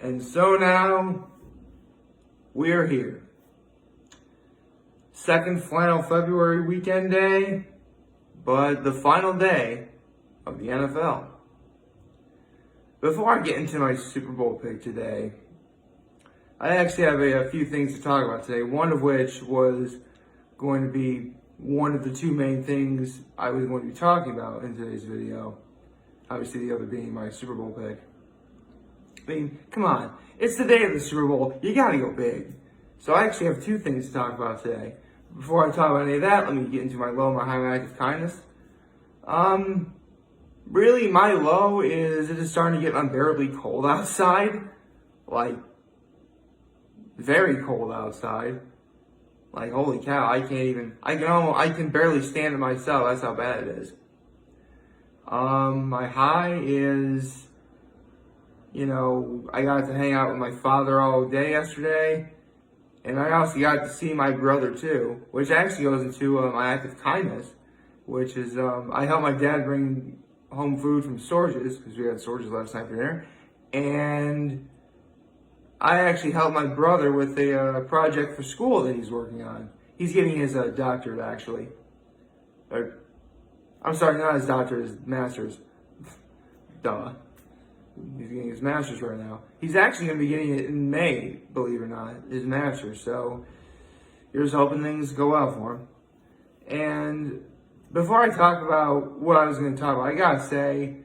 And so now, we're here. Second final February weekend day, but the final day of the NFL. Before I get into my Super Bowl pick today, I actually have a few things to talk about today, one of which was going to be one of the two main things I was going to be talking about in today's video. Obviously, the other being my Super Bowl pick. I mean, come on. It's the day of the Super Bowl. You gotta go big. So I actually have two things to talk about today. Before I talk about any of that, let me get into my low and my high, my active kindness. Really, my low is it is starting to get unbearably cold outside. Like, very cold outside. Like, holy cow, I can barely stand it myself. That's how bad it is. My high is, I got to hang out with my father all day yesterday. And I also got to see my brother too, which actually goes into my act of kindness, which is I helped my dad bring home food from Sorges, because we had Sorges last night for dinner. And I actually helped my brother with a project for school that he's working on. He's getting his doctorate, actually. I'm sorry, not his doctorate, his master's. Duh. He's getting his master's right now. He's actually going to be getting it in May, believe it or not, his master's. So, here's hoping things go well for him. And before I talk about what I was going to talk about, I got to say,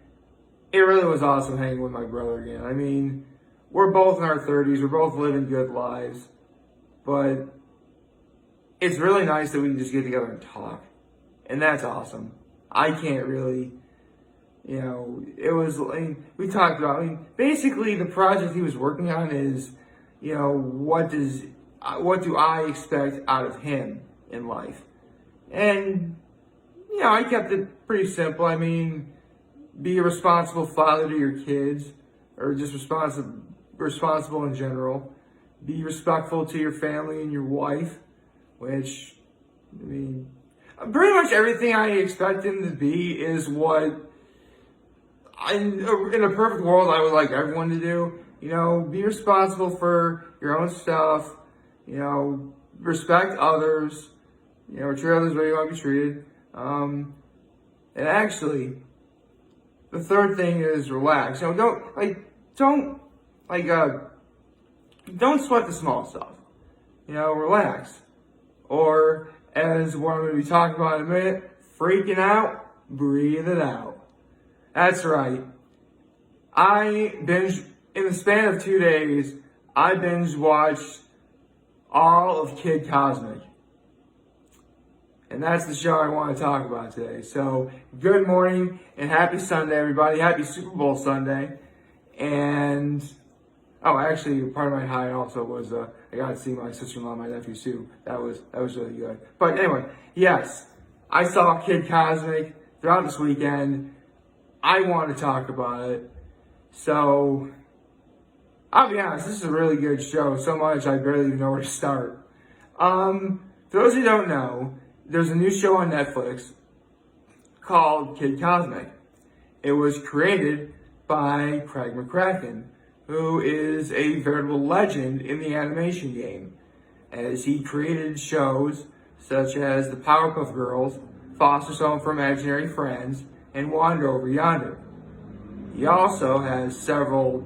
it really was awesome hanging with my brother again. I mean, we're both in our 30s. We're both living good lives. But it's really nice that we can just get together and talk. And that's awesome. I can't really... we talked about, basically the project he was working on is, what do I expect out of him in life? And, I kept it pretty simple. I mean, be a responsible father to your kids, or just responsible in general. Be respectful to your family and your wife, which, pretty much everything I expect him to be is what in a perfect world, I would like everyone to do. Be responsible for your own stuff. Respect others. Treat others the way you want to be treated. And actually, the third thing is relax. Don't sweat the small stuff. Relax. Or, as what I'm going to be talking about in a minute, freaking out, breathe it out. That's right. In the span of 2 days, I binge watched all of Kid Cosmic. And that's the show I want to talk about today. So, good morning and happy Sunday, everybody. Happy Super Bowl Sunday. And, actually, part of my high also was I got to see my sister-in-law and my nephew Sue. That was really good. But anyway, yes, I saw Kid Cosmic throughout this weekend. I want to talk about it. So, I'll be honest, this is a really good show. So much I barely even know where to start. For those who don't know, there's a new show on Netflix called Kid Cosmic. It was created by McCracken, who is a veritable legend in the animation game, as he created shows such as The Powerpuff Girls, Foster's Home for Imaginary Friends, and Wander Over Yonder. He also has several,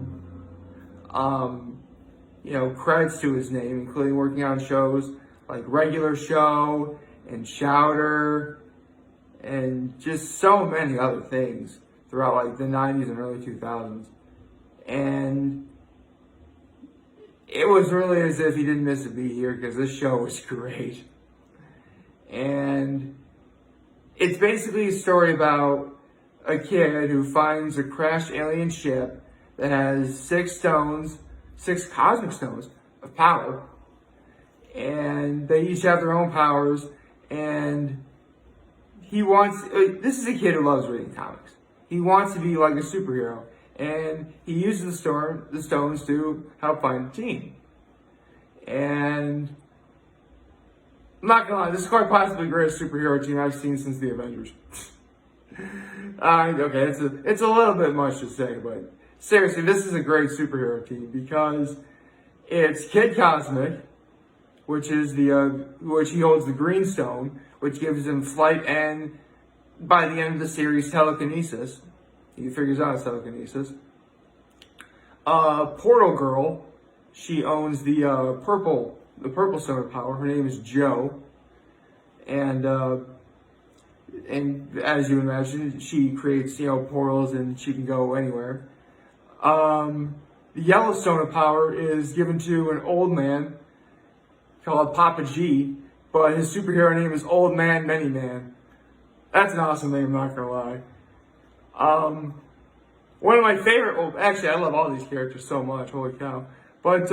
credits to his name, including working on shows like Regular Show and Chowder, and just so many other things throughout the 90s and early 2000s. And it was really as if he didn't miss a beat here, because this show was great. And it's basically a story about a kid who finds a crashed alien ship that has 6 cosmic stones of power. And they each have their own powers. And this is a kid who loves reading comics. He wants to be like a superhero. And he uses the stones to help find a team. And I'm not gonna lie, this is quite possibly the greatest superhero team I've seen since the Avengers. Okay, it's a little bit much to say, but seriously, this is a great superhero team because it's Kid Cosmic, which is which he holds the Green Stone, which gives him flight and, by the end of the series, telekinesis. He figures out telekinesis. Portal Girl, she owns the purple stone of power. Her name is Jo, and as you imagine, she creates portals and she can go anywhere. The yellow stone of power is given to an old man called Papa G, but his superhero name is Old Man Many Man. That's an awesome name, I'm not gonna lie. One of my favorite, well, actually, I love all these characters so much, holy cow. But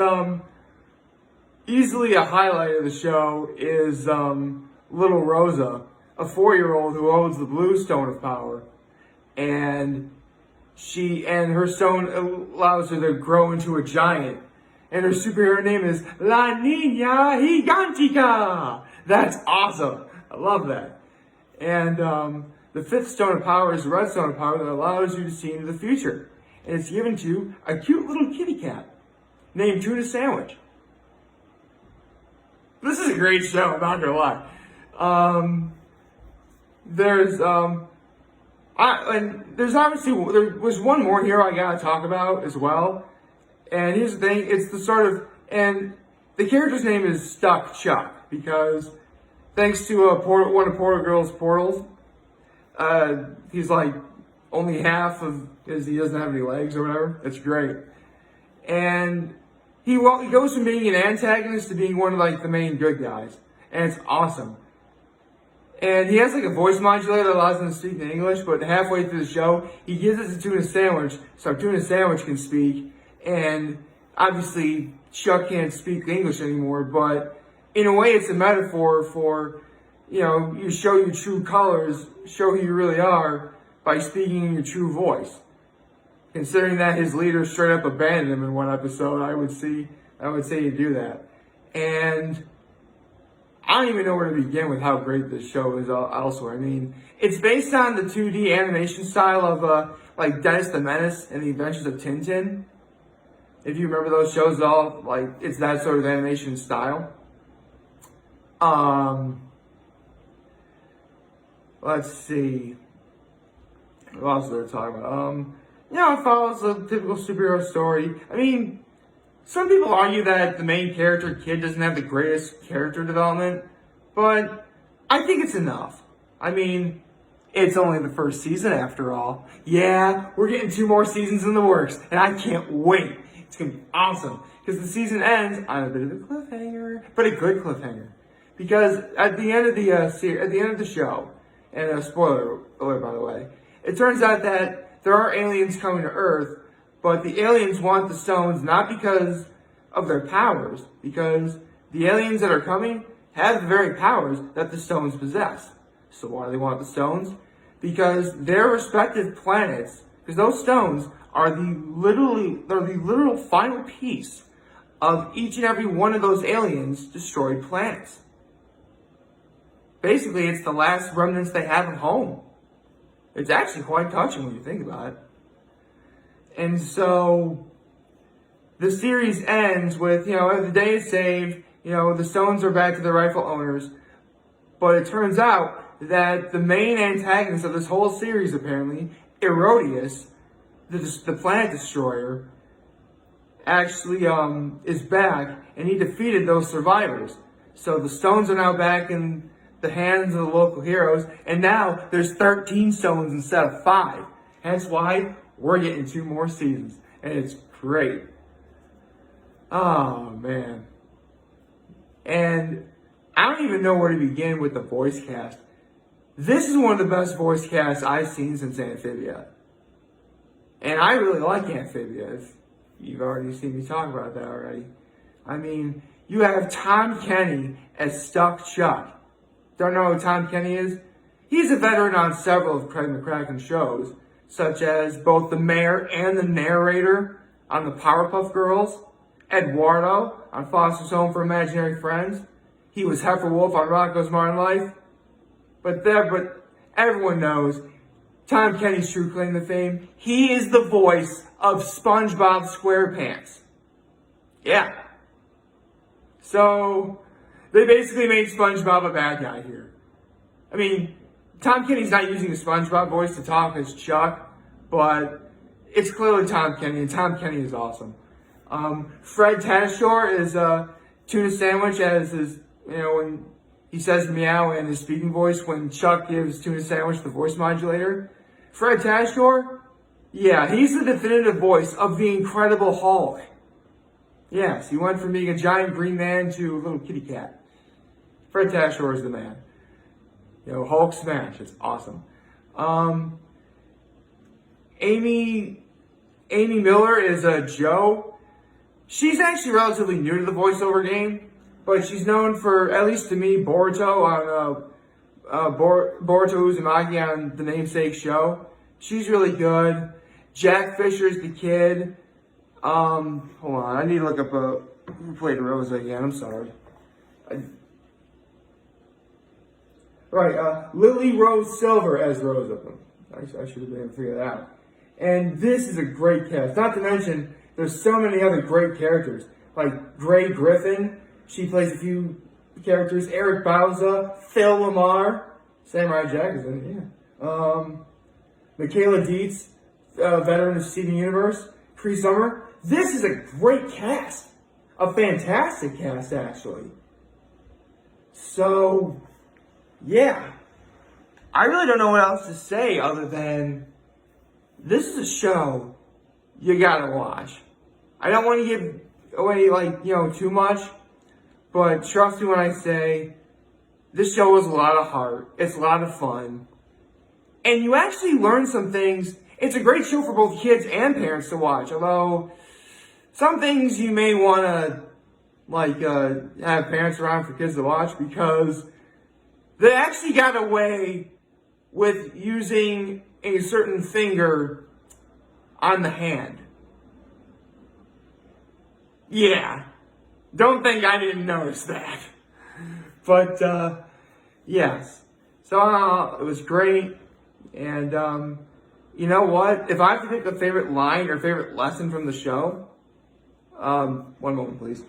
easily a highlight of the show is little Rosa, a 4-year-old who owns the blue stone of power. And her stone allows her to grow into a giant. And her superhero name is La Niña Gigantica. That's awesome. I love that. And the 5th stone of power is the red stone of power that allows you to see into the future. And it's given to a cute little kitty cat named Tuna Sandwich. This is a great show, I'm not gonna lie. There's obviously, there was one more hero I gotta talk about as well. And here's the thing, it's the and the character's name is Stuck Chuck, because thanks to one of Portal Girl's portals, he's like only half of, because he doesn't have any legs or whatever. It's great. And he goes from being an antagonist to being one of like the main good guys. And it's awesome. And he has like a voice modulator that allows him to speak in English, but halfway through the show, he gives it to Tuna Sandwich, so Tuna Sandwich can speak. And obviously, Chuck can't speak English anymore, but in a way, it's a metaphor for, you show your true colors, show who you really are by speaking in your true voice. Considering that his leader straight up abandoned him in one episode, I would say you do that. And I don't even know where to begin with how great this show is also. I mean, it's based on the 2D animation style of like Dennis the Menace and the Adventures of Tintin. If you remember those shows, it's that sort of animation style. Let's see. What else are we talking about? It follows a typical superhero story. I mean, some people argue that the main character, Kid, doesn't have the greatest character development, but I think it's enough. I mean, it's only the first season after all. Yeah, we're getting 2 more seasons in the works, and I can't wait. It's gonna be awesome, because the season ends on a bit of a cliffhanger, but a good cliffhanger. Because at the end of the show, and a spoiler alert by the way, it turns out that there are aliens coming to Earth, but the aliens want the stones not because of their powers, because the aliens that are coming have the very powers that the stones possess. So why do they want the stones? Because their respective planets, because those stones are the literal final piece of each and every one of those aliens' destroyed planets. Basically, it's the last remnants they have of home. It's actually quite touching when you think about it. And so, the series ends with, the day is saved, the stones are back to their rightful owners, but it turns out that the main antagonist of this whole series, apparently, Erodius, the planet destroyer, actually is back, and he defeated those survivors. So the stones are now back in the hands of the local heroes, and now there's 13 stones instead of 5. Hence why we're getting 2 more seasons, and it's great. Oh, man. And I don't even know where to begin with the voice cast. This is one of the best voice casts I've seen since Amphibia. And I really like Amphibia. You've already seen me talk about that already. I mean, you have Tom Kenny as Stuck Chuck. Don't know who Tom Kenny is? He's a veteran on several of Craig McCracken shows, such as both the mayor and the narrator on the Powerpuff Girls, Eduardo on Foster's Home for Imaginary Friends. He was Heifer Wolf on Rocco's Modern Life. But everyone knows Tom Kenny's true claim to fame. He is the voice of SpongeBob SquarePants. Yeah. So, they basically made SpongeBob a bad guy here. I mean, Tom Kenny's not using the SpongeBob voice to talk as Chuck, but it's clearly Tom Kenny, and Tom Kenny is awesome. Fred Tatasciore is a tuna sandwich, as his, when he says meow in his speaking voice when Chuck gives tuna sandwich the voice modulator. Fred Tatasciore, yeah, he's the definitive voice of the Incredible Hulk. Yes, he went from being a giant green man to a little kitty cat. Fred Tatasciore is the man. Hulk smash, it's awesome. Amy Miller is a Joe. She's actually relatively new to the voiceover game, but she's known for, at least to me, Boruto on Boruto Uzumaki on the Namesake show. She's really good. Jack Fisher's the kid. Hold on, I need to look up who played Rosa again. I'm sorry. Lily Rose Silver as Rosa. I should have been able to figure that out. And this is a great cast. Not to mention, there's so many other great characters. Like Gray Griffin, she plays a few characters. Eric Bauza, Phil Lamar, Samurai Jack is in it, yeah. Michaela Dietz, veteran of Steven Universe, Cree Summer. This is a great cast. A fantastic cast, actually. So, yeah. I really don't know what else to say other than this is a show you gotta watch. I don't want to give away, too much, but trust me when I say this show is a lot of heart. It's a lot of fun. And you actually learn some things. It's a great show for both kids and parents to watch, although some things you may want to, have parents around for kids to watch because they actually got away with using a certain finger on the hand. Yeah. Don't think I didn't notice that. But, yes. So, it was great. And, you know what? If I have to pick a favorite line or favorite lesson from the show, one moment, please.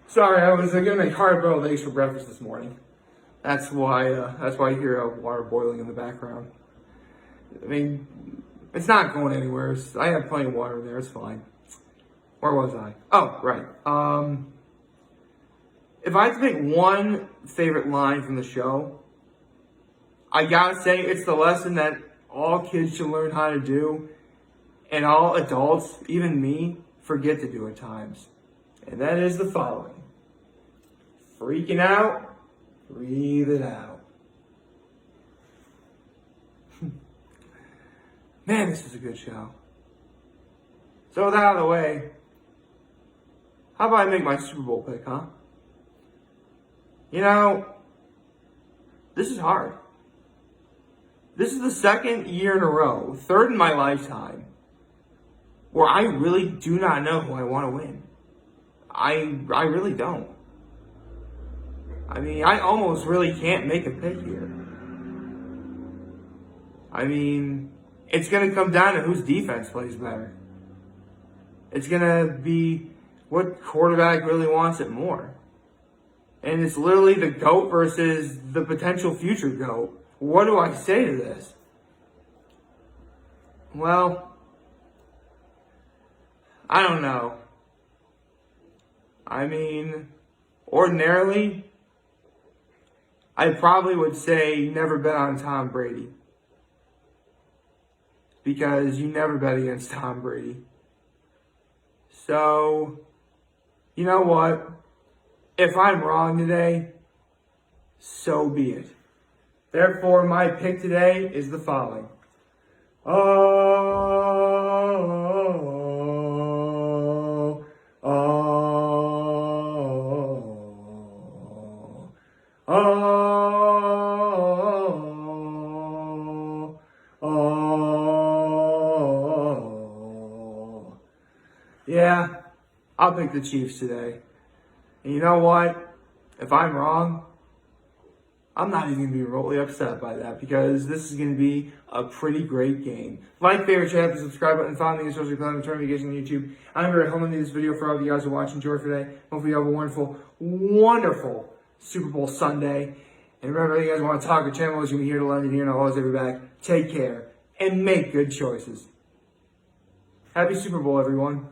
Sorry, I was gonna make hard-boiled eggs for breakfast this morning. That's why you hear water boiling in the background. I mean, it's not going anywhere. I have plenty of water in there. It's fine. Where was I? Oh, right. If I had to pick one favorite line from the show, I gotta say it's the lesson that all kids should learn how to do, and all adults, even me, forget to do at times. And that is the following. Freaking out, breathe it out. Man, this is a good show. So with that out of the way, how about I make my Super Bowl pick, huh? This is hard. This is the second year in a row, third in my lifetime, where I really do not know who I want to win. I really don't. I mean, I almost really can't make a pick here. I mean, it's going to come down to whose defense plays better. It's going to be what quarterback really wants it more. And it's literally the GOAT versus the potential future GOAT. What do I say to this? Well, I don't know. I mean, ordinarily, I probably would say never bet on Tom Brady. Because you never bet against Tom Brady. So, you know what? If I'm wrong today, so be it. Therefore, my pick today is the following. Yeah, I'll pick the Chiefs today. And you know what? If I'm wrong, I'm not even going to be remotely upset by that because this is going to be a pretty great game. Like, favorite, share, hit the subscribe button, follow me on social media, turn notifications on YouTube. I'm very home to this video for all of you guys who are watching. Enjoy today. Hopefully you have a wonderful, wonderful Super Bowl Sunday. And remember, if you guys want to talk, the channel is going to be here to lend and here, and I'll always have your back. Take care and make good choices. Happy Super Bowl, everyone.